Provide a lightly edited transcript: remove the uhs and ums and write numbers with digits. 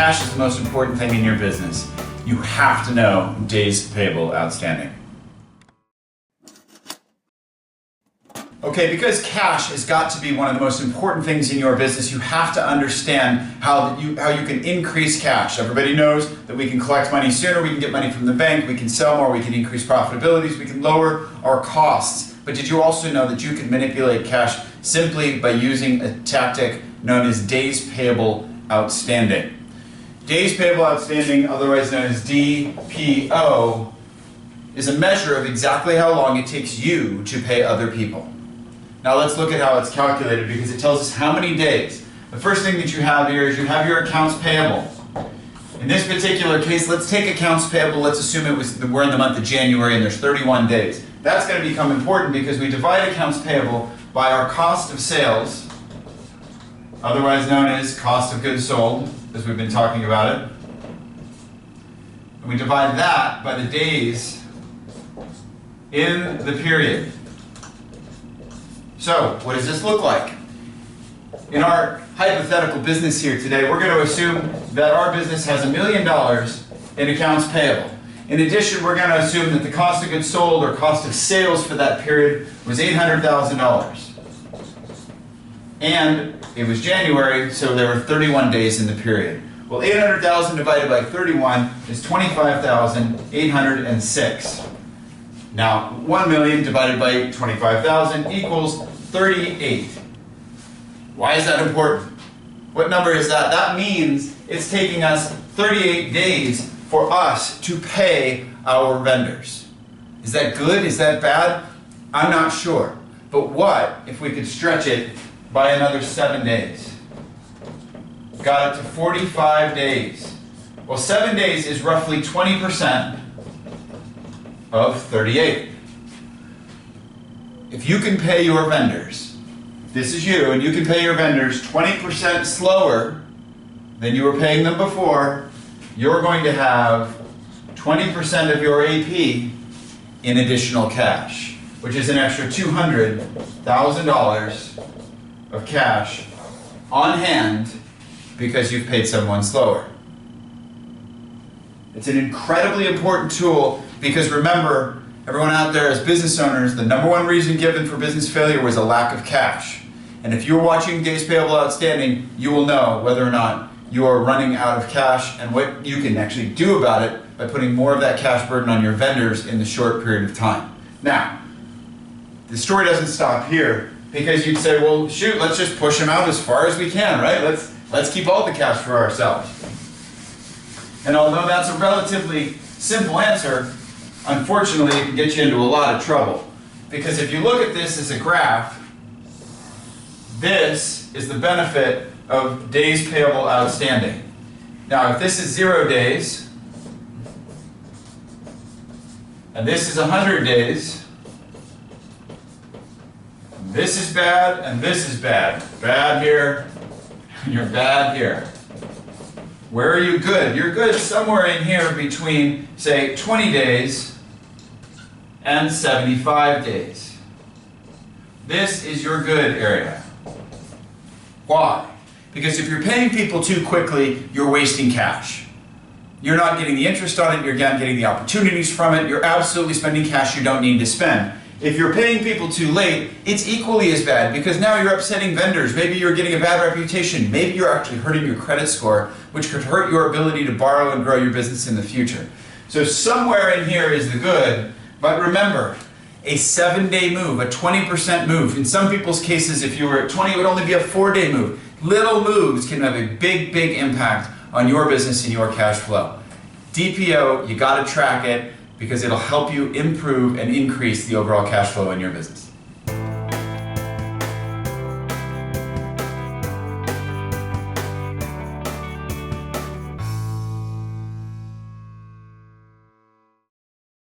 cash is the most important thing in your business, you have to know days payable outstanding. Okay, because cash has got to be one of the most important things in your business, you have to understand how you can increase cash. Everybody knows that we can collect money sooner, we can get money from the bank, we can sell more, we can increase profitabilities, we can lower our costs. But did you also know that you can manipulate cash simply by using a tactic known as days payable outstanding? Days payable outstanding, otherwise known as DPO, is a measure of exactly how long it takes you to pay other people. Now let's look at how it's calculated because it tells us how many days. The first thing that you have here is you have your accounts payable. In this particular case, let's take accounts payable. Let's assume we're in the month of January and there's 31 days. That's going to become important because we divide accounts payable by our cost of sales, otherwise known as cost of goods sold, as we've been talking about it. And we divide that by the days in the period. So, what does this look like? In our hypothetical business here today, we're going to assume that our business has $1 million in accounts payable. In addition, we're going to assume that the cost of goods sold or cost of sales for that period was $800,000. And it was January, so there were 31 days in the period. Well, 800,000 divided by 31 is 25,806. Now, 1 million divided by 25,000 equals 38. Why is that important? What number is that? That means it's taking us 38 days for us to pay our vendors. Is that good? Is that bad? I'm not sure. But what if we could stretch it by another 7 days? Got it to 45 days. Well, 7 days is roughly 20% of 38. If you can pay your vendors, this is you, and you can pay your vendors 20% slower than you were paying them before, you're going to have 20% of your AP in additional cash, which is an extra $200,000 of cash on hand because you've paid someone slower. It's an incredibly important tool because remember, everyone out there as business owners, the number one reason given for business failure was a lack of cash. And if you're watching days payable outstanding, you will know whether or not you are running out of cash and what you can actually do about it by putting more of that cash burden on your vendors in the short period of time. Now, the story doesn't stop here because you'd say, well, shoot, let's just push them out as far as we can, right? Let's keep all the cash for ourselves. And although that's a relatively simple answer, unfortunately, it can get you into a lot of trouble. Because if you look at this as a graph, this is the benefit of days payable outstanding. Now, if this is 0 days, and this is 100 days, this is bad, and this is bad. Bad here, and you're bad here. Where are you good? You're good somewhere in here between, say, 20 days and 75 days. This is your good area. Why? Because if you're paying people too quickly, you're wasting cash. You're not getting the interest on it, you're not getting the opportunities from it, you're absolutely spending cash you don't need to spend. If you're paying people too late, it's equally as bad because now you're upsetting vendors. Maybe you're getting a bad reputation. Maybe you're actually hurting your credit score, which could hurt your ability to borrow and grow your business in the future. So somewhere in here is the good, but remember, a 7-day move, a 20% move. In some people's cases, if you were at 20, it would only be a 4-day move. Little moves can have a big, big impact on your business and your cash flow. DPO, you got to track it because it'll help you improve and increase the overall cash flow in your business.